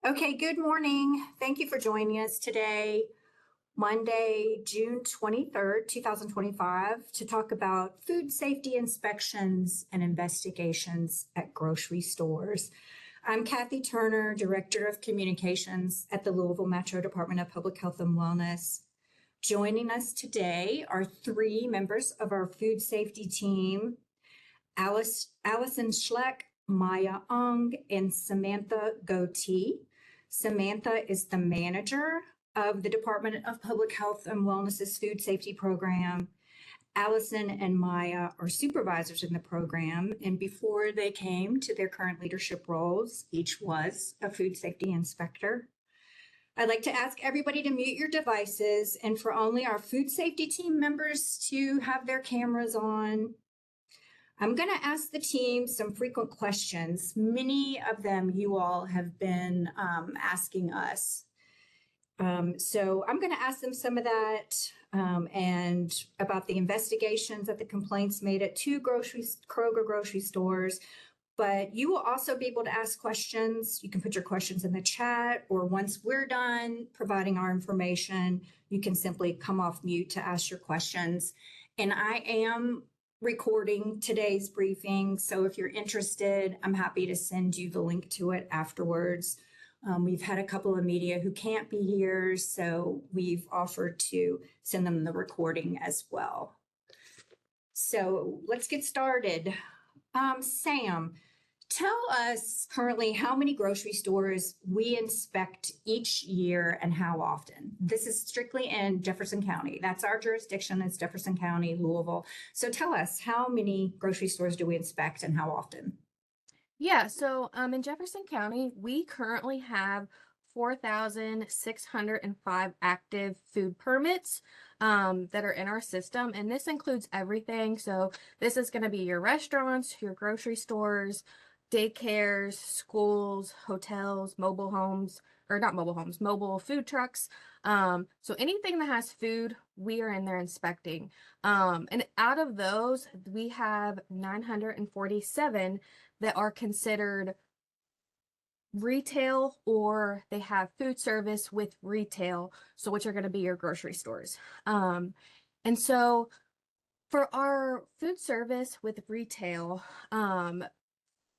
Okay, good morning. Thank you for joining us today, Monday, June 23rd, 2025, to talk about food safety inspections and investigations at grocery stores. I'm Kathy Turner, Director of Communications at the Louisville Metro Department of Public Health and Wellness. Joining us today are three members of our food safety team, Allison Schleck, Maya Ong, and Samantha Goatee. Samantha is the manager of the Department of Public Health and Wellness's food safety program. Allison and Maya are supervisors in the program, and before they came to their current leadership roles, each was a food safety inspector. I'd like to ask everybody to mute your devices and for only our food safety team members to have their cameras on. I'm going to ask the team some frequent questions. Many of them you all have been asking us. So I'm going to ask them some of that and about the investigations that the complaints made at two Kroger grocery stores. But you will also be able to ask questions. You can put your questions in the chat, or once we're done providing our information, you can simply come off mute to ask your questions. And I am recording today's briefing, so if you're interested, I'm happy to send you the link to it afterwards. We've had a couple of media who can't be here, so we've offered to send them the recording as well. So let's get started. Sam, tell us currently how many grocery stores we inspect each year and how often. This is strictly in Jefferson County. That's our jurisdiction. It's Jefferson County, Louisville. So tell us, how many grocery stores do we inspect and how often? Yeah, so in Jefferson County, we currently have 4,605 active food permits that are in our system, and this includes everything. So this is going to be your restaurants, your grocery stores, daycares, schools, hotels, mobile homes, or not mobile homes, mobile food trucks. So anything that has food, we are in there inspecting. And out of those, we have 947 that are considered retail, or they have food service with retail, so which are going to be your grocery stores. And so for our food service with retail,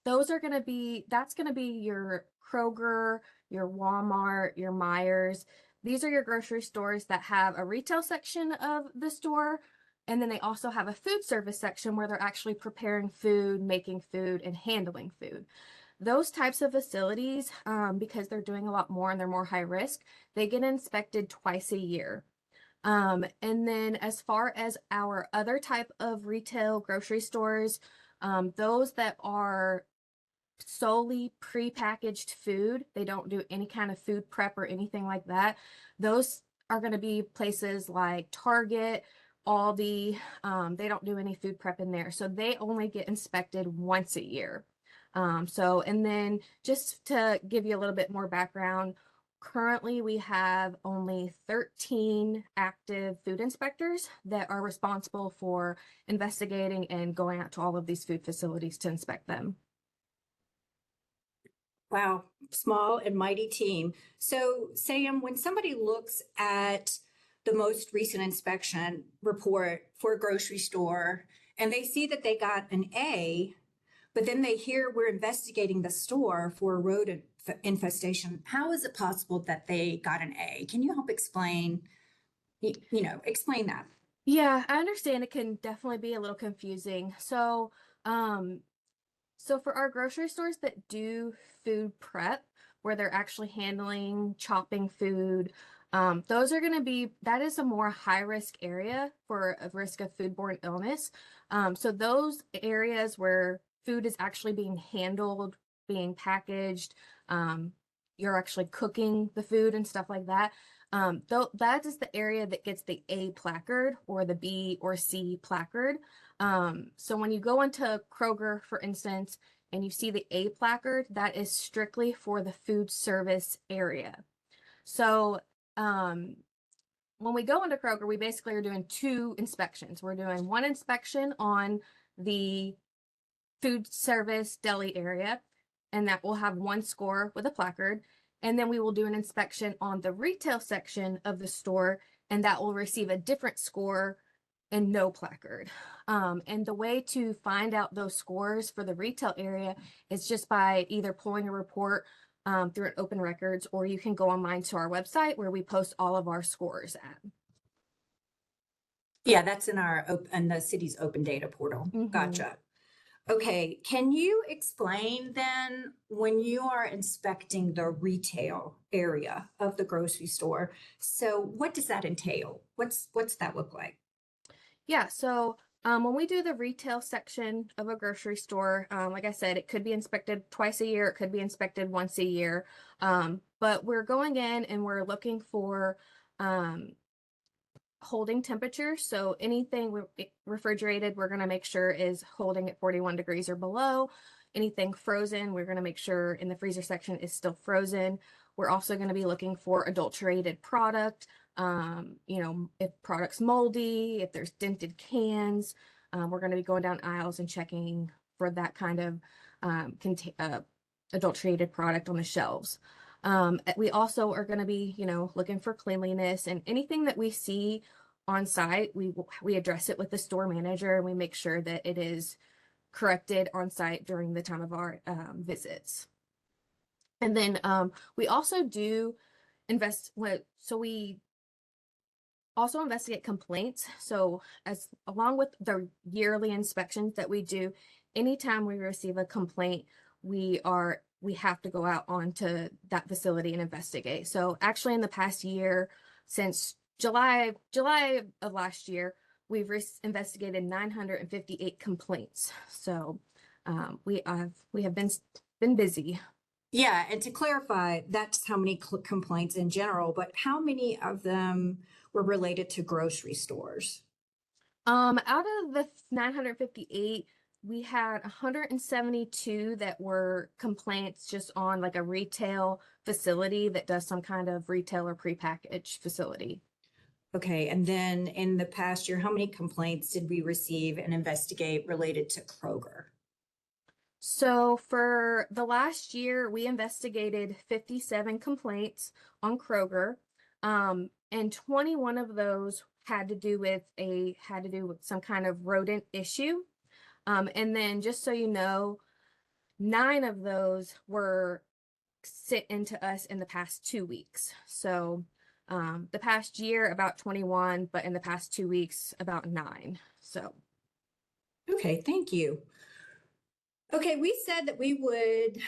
those are going to be, that's going to be your Kroger, your Walmart, your Myers. These are your grocery stores that have a retail section of the store, and then they also have a food service section where they're actually preparing food, making food, and handling food. Those types of facilities, because they're doing a lot more and they're more high risk, they get inspected twice a year. And then as far as our other type of retail grocery stores, those that are solely prepackaged food, they don't do any kind of food prep or anything like that. Those are going to be places like Target, Aldi. They don't do any food prep in there, so they only get inspected once a year. And then just to give you a little bit more background, currently we have only 13 active food inspectors that are responsible for investigating and going out to all of these food facilities to inspect them. Wow, small and mighty team. So, Sam, when somebody looks at the most recent inspection report for a grocery store and they see that they got an A, but then they hear we're investigating the store for a rodent infestation, how is it possible that they got an A? Can you help explain, explain that? Yeah, I understand it can definitely be a little confusing. So for our grocery stores that do food prep, where they're actually handling, chopping food, those are going to be, that is a more high risk area for a risk of foodborne illness. So those areas where food is actually being handled, being packaged, you're actually cooking the food and stuff like that. Though that is the area that gets the A placard or the B or C placard. So when you go into Kroger, for instance, and you see the A placard, that is strictly for the food service area. So when we go into Kroger, we basically are doing two inspections. We're doing one inspection on the food service deli area, and that will have one score with a placard. And then we will do an inspection on the retail section of the store, and that will receive a different score and no placard. And the way to find out those scores for the retail area is just by either pulling a report through an open records, or you can go online to our website where we post all of our scores at. Yeah, that's in the city's open data portal. Gotcha. Okay, can you explain then when you are inspecting the retail area of the grocery store? So what does that entail? What's that look like? Yeah, so when we do the retail section of a grocery store, like I said, it could be inspected twice a year, it could be inspected once a year. But we're going in and we're looking for holding temperature. So anything refrigerated, we're going to make sure is holding at 41 degrees or below. Anything frozen, we're going to make sure in the freezer section is still frozen. We're also going to be looking for adulterated product. If product's moldy, if there's dented cans, we're going to be going down aisles and checking for that kind of adulterated product on the shelves. We also are going to be, looking for cleanliness, and anything that we see on site, we address it with the store manager, and we make sure that it is corrected on site during the time of our visits. And then we also do we also investigate complaints. So along with the yearly inspections that we do, anytime we receive a complaint, we have to go out onto that facility and investigate. So actually in the past year, since July of last year, we've investigated 958 complaints. So we have been busy. Yeah, and to clarify, that's how many complaints in general, but how many of them were related to grocery stores? Out of the 958, we had 172 that were complaints just on like a retail facility that does some kind of retail or prepackaged facility. Okay, and then in the past year, how many complaints did we receive and investigate related to Kroger? So for the last year, we investigated 57 complaints on Kroger, and 21 of those had to do with some kind of rodent issue. And then just so you know, 9 of those were sent into us in the past 2 weeks. So the past year, about 21, but in the past 2 weeks, about 9. So. Okay, thank you. Okay, we said that we would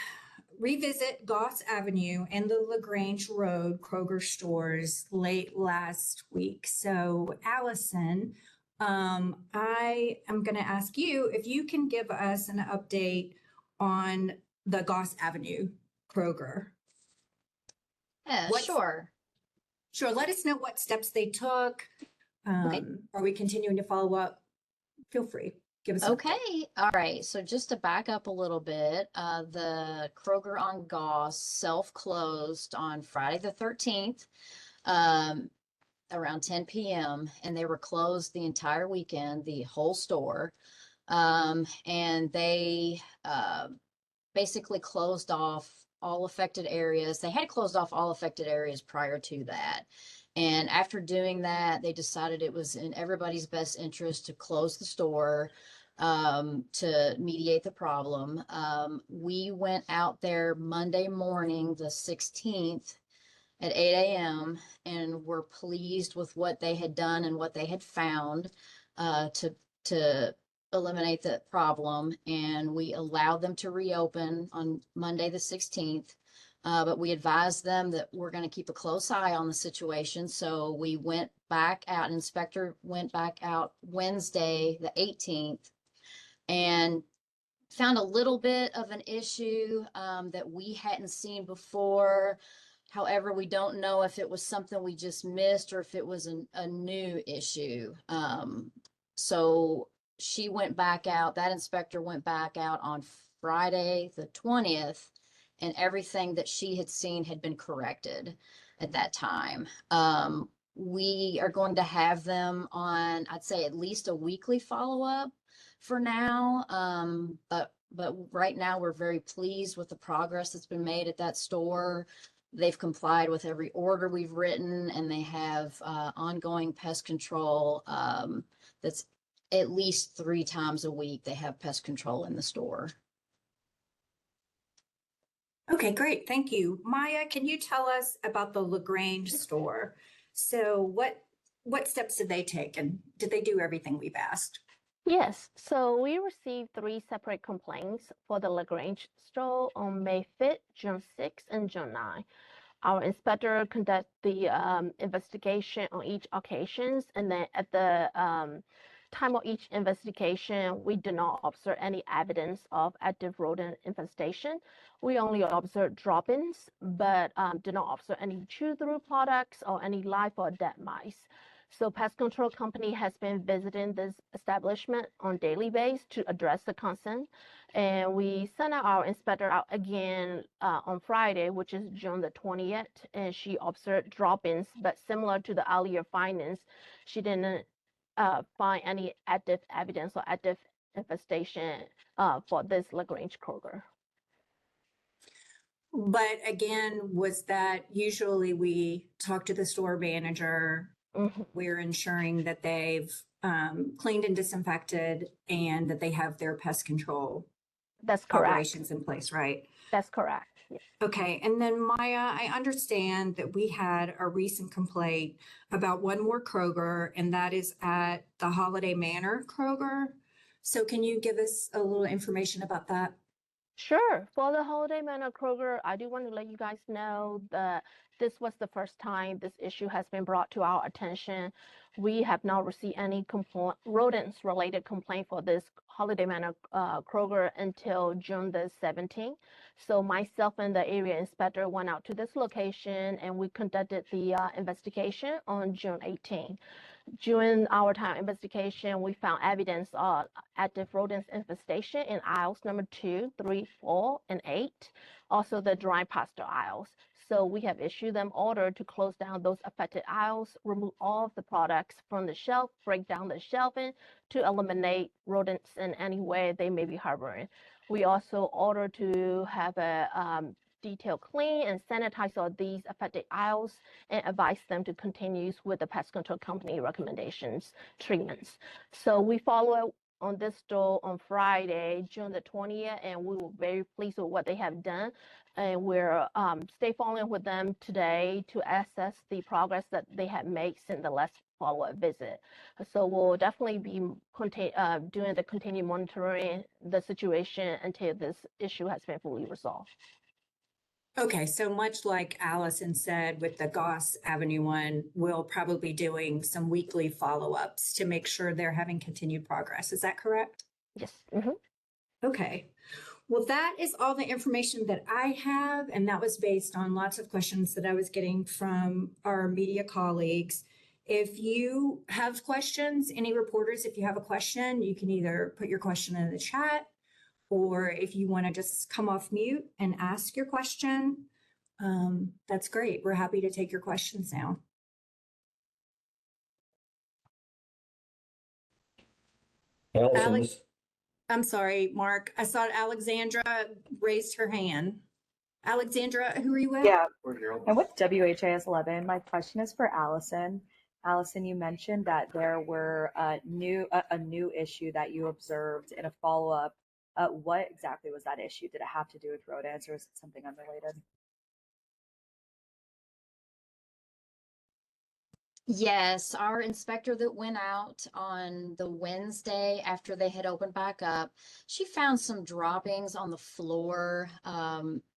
revisit Goss Avenue and the LaGrange Road Kroger stores late last week. So, Allison, I am going to ask you if you can give us an update on the Goss Avenue Kroger. Yeah, sure. Sure, let us know what steps they took. Okay. Are we continuing to follow up? Feel free. Give us an update. Okay. All right. So just to back up a little bit, the Kroger on Goss self-closed on Friday the 13th, around 10 p.m. and they were closed the entire weekend, the whole store. And they basically closed off all affected areas. They had closed off all affected areas prior to that. And after doing that, they decided it was in everybody's best interest to close the store to mediate the problem. We went out there Monday morning, the 16th at 8 a.m. and were pleased with what they had done and what they had found to eliminate the problem. And we allowed them to reopen on Monday the 16th. But we advised them that we're going to keep a close eye on the situation. So we went back out, an inspector went back out Wednesday, the 18th, and found a little bit of an issue that we hadn't seen before. However, we don't know if it was something we just missed or if it was a new issue. So she went back out, that inspector went back out on Friday, the 20th, and everything that she had seen had been corrected at that time. We are going to have them on, I'd say, at least a weekly follow-up for now. But right now we're very pleased with the progress that's been made at that store. They've complied with every order we've written, and they have ongoing pest control. That's at least 3 times a week. They have pest control in the store. Okay, great. Thank you. Maya, can you tell us about the LaGrange store? So what steps did they take, and did they do everything we've asked? Yes, so we received 3 separate complaints for the LaGrange store on May 5th, June 6th, and June 9th. Our inspector conducted the investigation on each occasions, and then at the time of each investigation, we did not observe any evidence of active rodent infestation. We only observed drop-ins, but did not observe any chew-through products or any live or dead mice. So pest control company has been visiting this establishment on daily basis to address the concern. And we sent our inspector out again on Friday, which is June the 20th, and she observed drop-ins, but similar to the earlier findings, she didn't find any active evidence or active infestation for this LaGrange Kroger. But again, was that usually we talk to the store manager, we're ensuring that they've cleaned and disinfected and that they have their pest control That's correct. operations in place, right? That's correct. Yes. Okay, and then Maya, I understand that we had a recent complaint about one more Kroger, and that is at the Holiday Manor Kroger. So can you give us a little information about that? Sure. For the Holiday Manor Kroger, I do want to let you guys know that this was the first time this issue has been brought to our attention. We have not received any rodents related complaint for this Holiday Manor Kroger until June the 17th. So myself and the area inspector went out to this location and we conducted the investigation on June 18th. During our time investigation, we found evidence of active rodents infestation in aisles number 2, 3, 4, and 8, also the dry pasta aisles. So we have issued them order to close down those affected aisles, remove all of the products from the shelf, break down the shelving to eliminate rodents in any way they may be harboring. We also ordered to have a detailed clean and sanitize all these affected aisles and advise them to continue with the pest control company recommendations, treatments. So we follow up on this store on Friday, June the 20th, and we were very pleased with what they have done. And we're stay following with them today to assess the progress that they have made since the last follow-up visit. So we'll definitely be doing the continued monitoring the situation until this issue has been fully resolved. Okay, so much like Allison said with the Goss Avenue one, we'll probably be doing some weekly follow-ups to make sure they're having continued progress. Is that correct? Yes. Okay. Well, that is all the information that I have, and that was based on lots of questions that I was getting from our media colleagues. If you have questions, any reporters, if you have a question, you can either put your question in the chat, or if you want to just come off mute and ask your question, that's great. We're happy to take your questions now. Alex, I'm sorry, Mark. I saw Alexandra raised her hand. Alexandra, who are you with? Yeah, and with WHAS 11, my question is for Allison. Allison, you mentioned that there were a new issue that you observed in a follow-up. What exactly was that issue? Did it have to do with rodents, or is it something unrelated? Yes, our inspector that went out on the Wednesday after they had opened back up, she found some droppings on the floor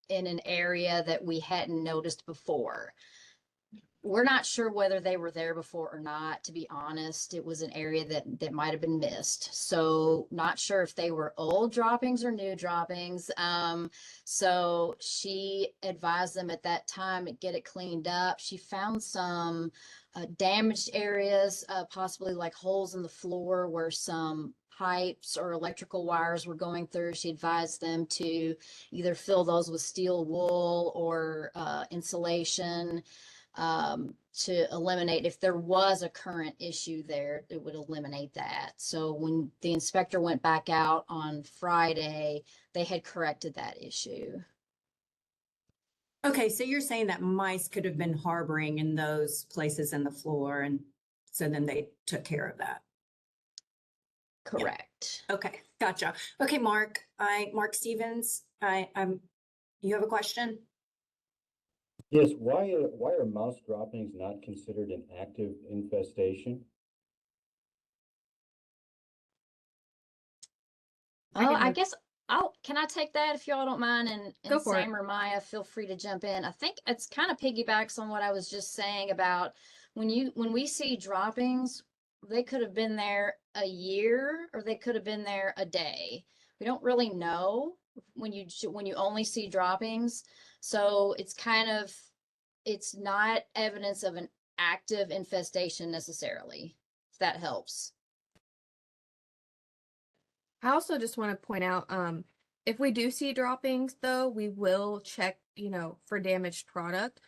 in an area that we hadn't noticed before. We're not sure whether they were there before or not, to be honest. It was an area that might have been missed. So not sure if they were old droppings or new droppings. So she advised them at that time to get it cleaned up. She found some damaged areas, possibly like holes in the floor where some pipes or electrical wires were going through. She advised them to either fill those with steel wool or insulation. To eliminate, if there was a current issue there, it would eliminate that. So when the inspector went back out on Friday, they had corrected that issue. Okay, so you're saying that mice could have been harboring in those places in the floor, and so then they took care of that. Correct. Okay, gotcha. Okay, Mark Stevens, you have a question? Yes, why are mouse droppings not considered an active infestation? I Oh, can I have, guess can I take that if y'all don't mind? Go And for it. Sam or Maya, feel free to jump in. I think it's kind of piggybacks on what I was just saying about when we see droppings, they could have been there a year or they could have been there a day. We don't really know when you only see droppings. So it's not evidence of an active infestation necessarily, if that helps. I also just want to point out, if we do see droppings, though, we will check, for damaged product.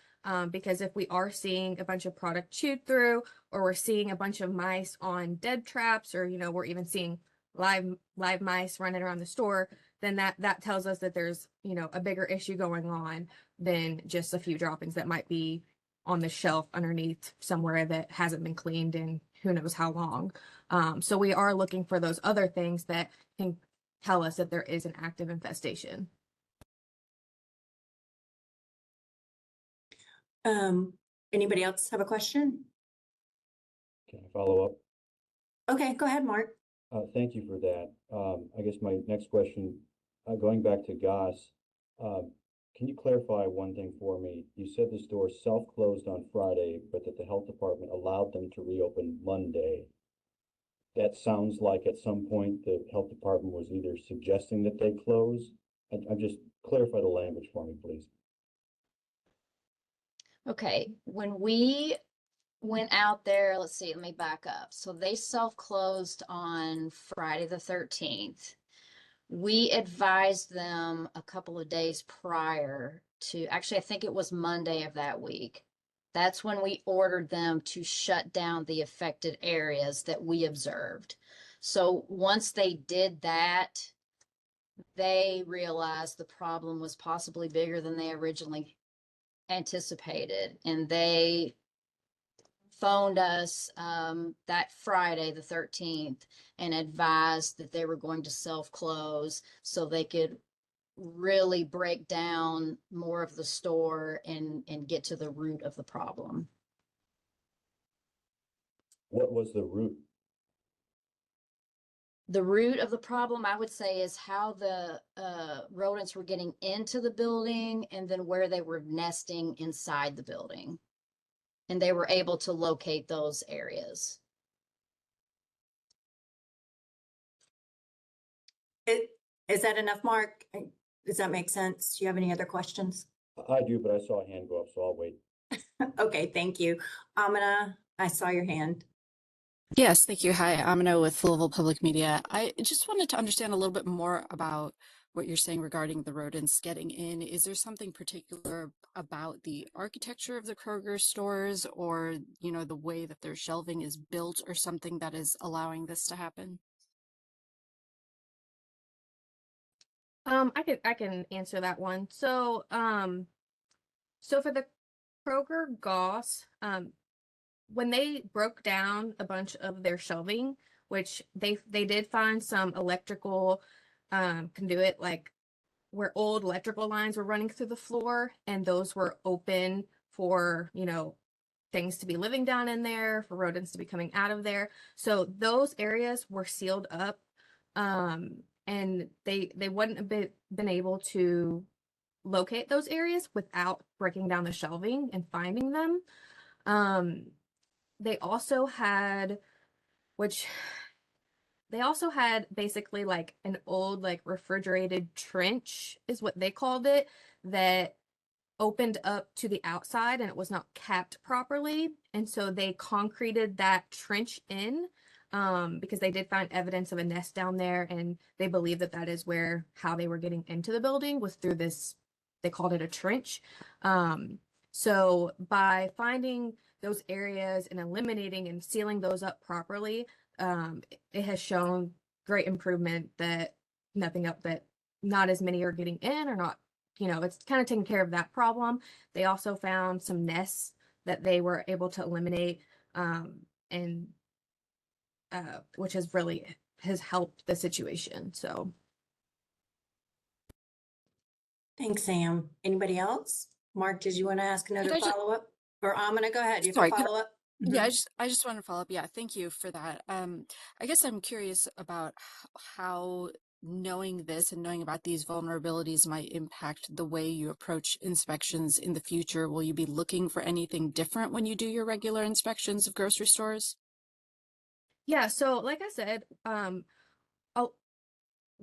Because if we are seeing a bunch of product chewed through, or we're seeing a bunch of mice on dead traps, or we're even seeing live mice running around the store, then that tells us that there's a bigger issue going on than just a few droppings that might be on the shelf underneath somewhere that hasn't been cleaned in who knows how long. So we are looking for those other things that can tell us that there is an active infestation. Anybody else have a question? Can I follow up? Okay, go ahead, Mark. Thank you for that. I guess my next question, going back to Goss, can you clarify one thing for me? You said the store self-closed on Friday, but that the health department allowed them to reopen Monday. That sounds like at some point the health department was either suggesting that they close. I'm just clarify the language for me, please. Okay, when we went out there, let's see, let me back up. So they self-closed on Friday the 13th. We advised them a couple of days prior to, actually, I think it was Monday of that week. That's when we ordered them to shut down the affected areas that we observed. So once they did that, they realized the problem was possibly bigger than they originally anticipated, and they phoned us that Friday, the 13th, and advised that they were going to self-close so they could really break down more of the store and get to the root of the problem. What was the root? The root of the problem, I would say, is how the rodents were getting into the building and then where they were nesting inside the building. And they were able to locate those areas. Is that enough, Mark? Does that make sense? Do you have any other questions? I do, but I saw a hand go up, so I'll wait. Okay, thank you. Amina, I saw your hand. Yes, thank you. Hi, Amino with Louisville Public Media. I just wanted to understand a little bit more about what you're saying regarding the rodents getting in. Is there something particular about the architecture of the Kroger stores or, the way that their shelving is built or something that is allowing this to happen? I can answer that one. So for the Kroger Goss, when they broke down a bunch of their shelving, which they did find some electrical conduit, like where old electrical lines were running through the floor, and those were open for, things to be living down in there, for rodents to be coming out of there. So those areas were sealed up, and they wouldn't have been able to locate those areas without breaking down the shelving and finding them. They also had, which they also had basically like an old, like refrigerated trench is what they called it, that opened up to the outside and it was not capped properly. And so they concreted that trench in, because they did find evidence of a nest down there. And they believe that that is how they were getting into the building, was through this, they called it a trench. So by finding those areas and eliminating and sealing those up properly, it has shown great improvement that not as many are getting in or not it's kind of taking care of that problem. They also found some nests that they were able to eliminate, and which has helped the situation. So Thanks, Sam. Anybody else? Mark, did you want to ask another I just, follow-up? Or I'm gonna go ahead. You have sorry, a follow-up? yeah, Mhm. I just want to follow up. Yeah, thank you for that. I guess I'm curious about how knowing this and knowing about these vulnerabilities might impact the way you approach inspections in the future. Will you be looking for anything different when you do your regular inspections of grocery stores? yeah, so like I said, oh,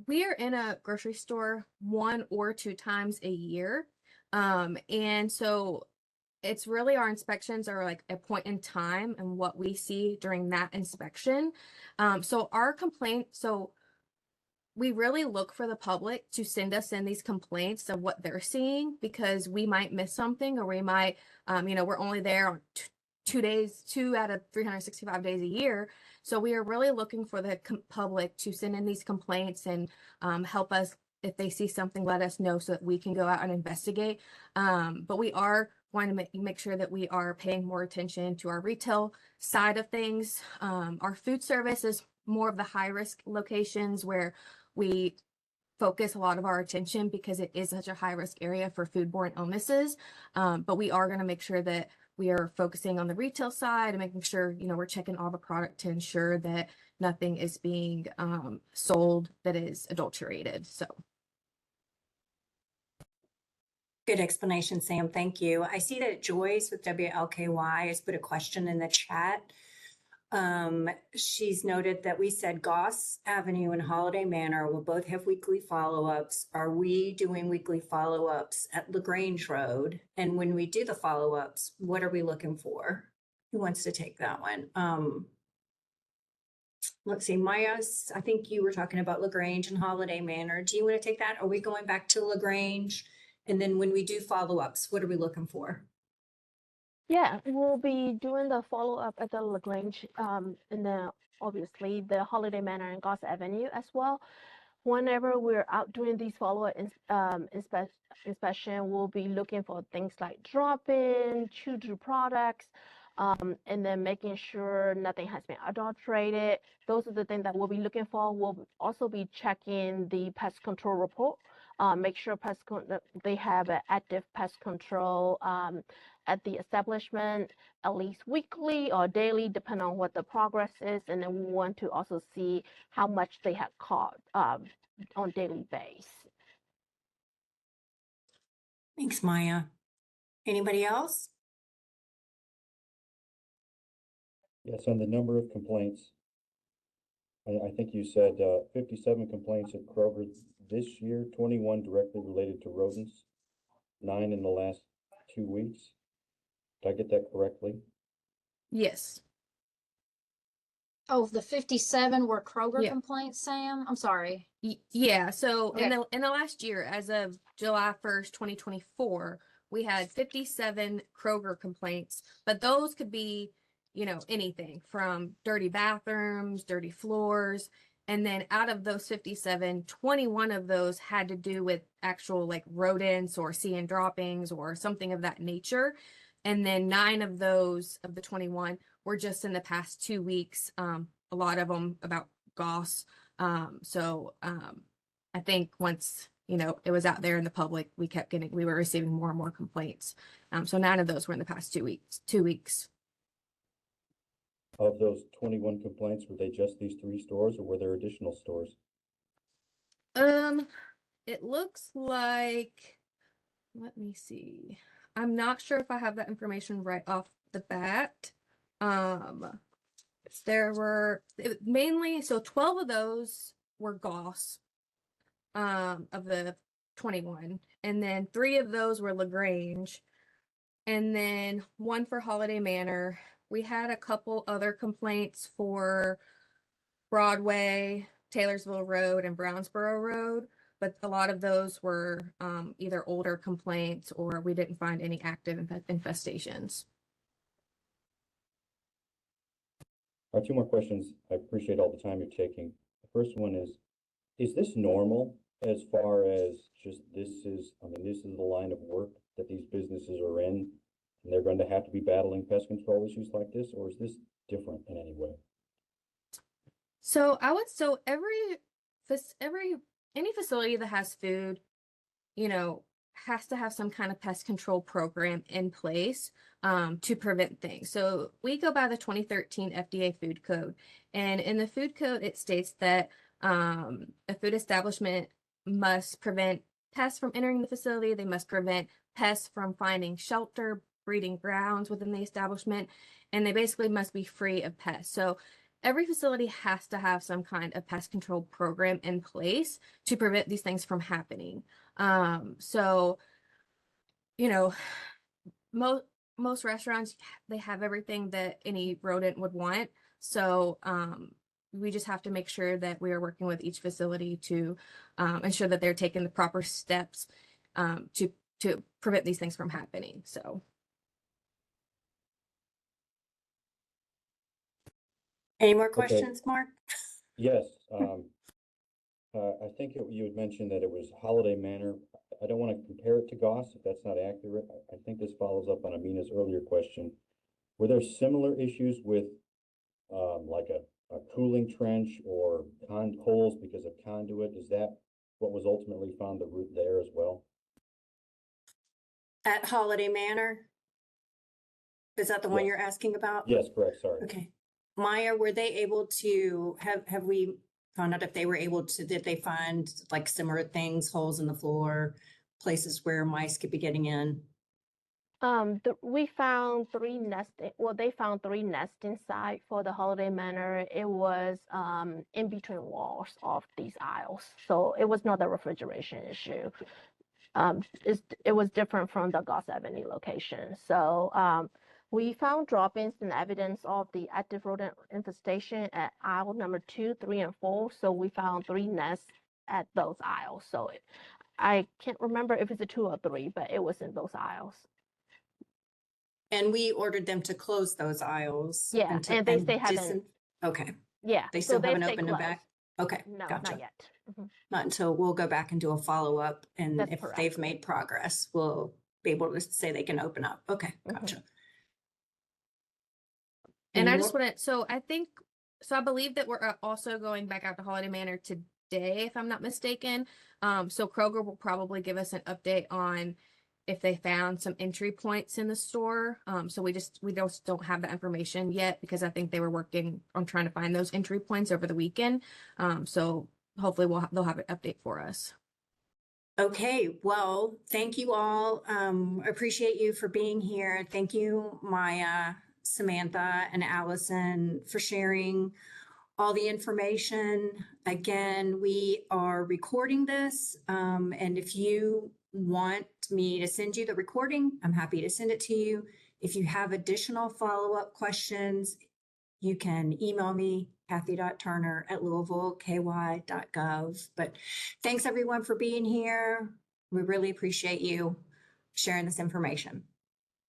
we are in a grocery store 1 or 2 times a year. And so it's really our inspections are like a point in time and what we see during that inspection. So we really look for the public to send us in these complaints of what they're seeing, because we might miss something, or we might, we're only there on 2 days, 2 out of 365 days a year. So we are really looking for the public to send in these complaints and help us. If they see something, let us know so that we can go out and investigate. But we are going to make sure that we are paying more attention to our retail side of things. Our food service is more of the high risk locations where we focus a lot of our attention, because it is such a high risk area for foodborne illnesses. But we are going to make sure that we are focusing on the retail side and making sure, we're checking all the product to ensure that nothing is being sold that is adulterated. So. Good explanation, Sam. Thank you. I see that Joyce with WLKY has put a question in the chat. She's noted that we said Goss Avenue and Holiday Manor will both have weekly follow-ups. Are we doing weekly follow-ups at LaGrange Road? And when we do the follow-ups, what are we looking for? Who wants to take that one? Let's see, Maya, I think you were talking about LaGrange and Holiday Manor. Do you want to take that? Are we going back to LaGrange? And then when we do follow-ups, what are we looking for? Yeah, we'll be doing the follow-up at the LaGrange, and then obviously the Holiday Manor and Goss Avenue as well. Whenever we're out doing these follow-up inspection, we'll be looking for things like drop-in, chew-through products, and then making sure nothing has been adulterated. Those are the things that we'll be looking for. We'll also be checking the pest control report. Make sure they have an active pest control at the establishment at least weekly or daily, depending on what the progress is. And then we want to also see how much they have caught on daily basis. Thanks, Maya. Anybody else? Yes, on the number of complaints, I think you said 57 complaints at Kroger this year, 21 directly related to rodents, 9 in the last 2 weeks. Did I get that correctly? Yes. Oh, the 57 were Kroger Yeah. complaints, Sam? I'm sorry. Yeah, so Okay. in the last year, as of July 1st, 2024, we had 57 Kroger complaints, but those could be, anything from dirty bathrooms, dirty floors. And then out of those 57, 21 of those had to do with actual like rodents or CN droppings or something of that nature. And then 9 of those of the 21 were just in the past 2 weeks. A lot of them about Goss. I think once, it was out there in the public, we were receiving more and more complaints. So 9 of those were in the past 2 weeks. Of those 21 complaints, were they just these 3 stores or were there additional stores? It looks like, let me see. I'm not sure if I have that information right off the bat. There were mainly, so 12 of those were Goss, of the 21, and then 3 of those were LaGrange, and then 1 for Holiday Manor. We had a couple other complaints for Broadway, Taylorsville Road, and Brownsboro Road, but a lot of those were either older complaints or we didn't find any active infestations. 2 more questions. I appreciate all the time you're taking. The first one is this normal as far as just this is the line of work that these businesses are in, and they're going to have to be battling pest control issues like this, or is this different in any way? So every any facility that has food, you know, has to have some kind of pest control program in place to prevent things. So we go by the 2013 FDA Food Code, and in the Food Code it states that a food establishment must prevent pests from entering the facility. They must prevent pests from finding shelter, breeding grounds within the establishment, and they basically must be free of pests. So every facility has to have some kind of pest control program in place to prevent these things from happening. So, you know, most restaurants, they have everything that any rodent would want. So, we just have to make sure that we are working with each facility to ensure that they're taking the proper steps to prevent these things from happening. So. Any more Okay. questions, Mark? Yes. I think you had mentioned that it was Holiday Manor. I don't want to compare it to Goss if that's not accurate. I think this follows up on Amina's earlier question. Were there similar issues with like a cooling trench or holes because of conduit? Is that what was ultimately found the root there as well? At Holiday Manor? Is that the one Yes. you're asking about? Yes, correct. Sorry. Okay. Maya, were they able to have we found out if they were able to, did they find like similar things, holes in the floor, places where mice could be getting in? We found three nesting. Well, they found three nesting sites for the Holiday Manor. It was in between walls of these aisles, so it was not a refrigeration issue. It was different from the Goss Avenue location. So we found drop-ins and evidence of the active rodent infestation at aisle number 2, 3, and 4. So we found 3 nests at those aisles. So I can't remember if it's a 2 or 3, but it was in those aisles. And we ordered them to close those aisles. Yeah, and they say haven't. Okay, Yeah, they so still haven't stay opened them closed. back? Okay, No, gotcha. not yet. Mhm. Not until we'll go back and do a follow-up, and That's if correct. they've made progress, we'll be able to say they can open up. Okay, gotcha. And Any I just more? want to, so I believe that we're also going back out to Holiday Manor today, if I'm not mistaken. So Kroger will probably give us an update on if they found some entry points in the store. So we just don't have that information yet because I think they were working on trying to find those entry points over the weekend. So hopefully they'll have an update for us. Okay, well, thank you all. Appreciate you for being here. Thank you, Maya, Samantha, and Allison for sharing all the information. Again, we are recording this, and if you want me to send you the recording, I'm happy to send it to you. If you have additional follow-up questions, you can email me, kathy.turner@louisvilleky.gov. But thanks everyone for being here. We really appreciate you sharing this information.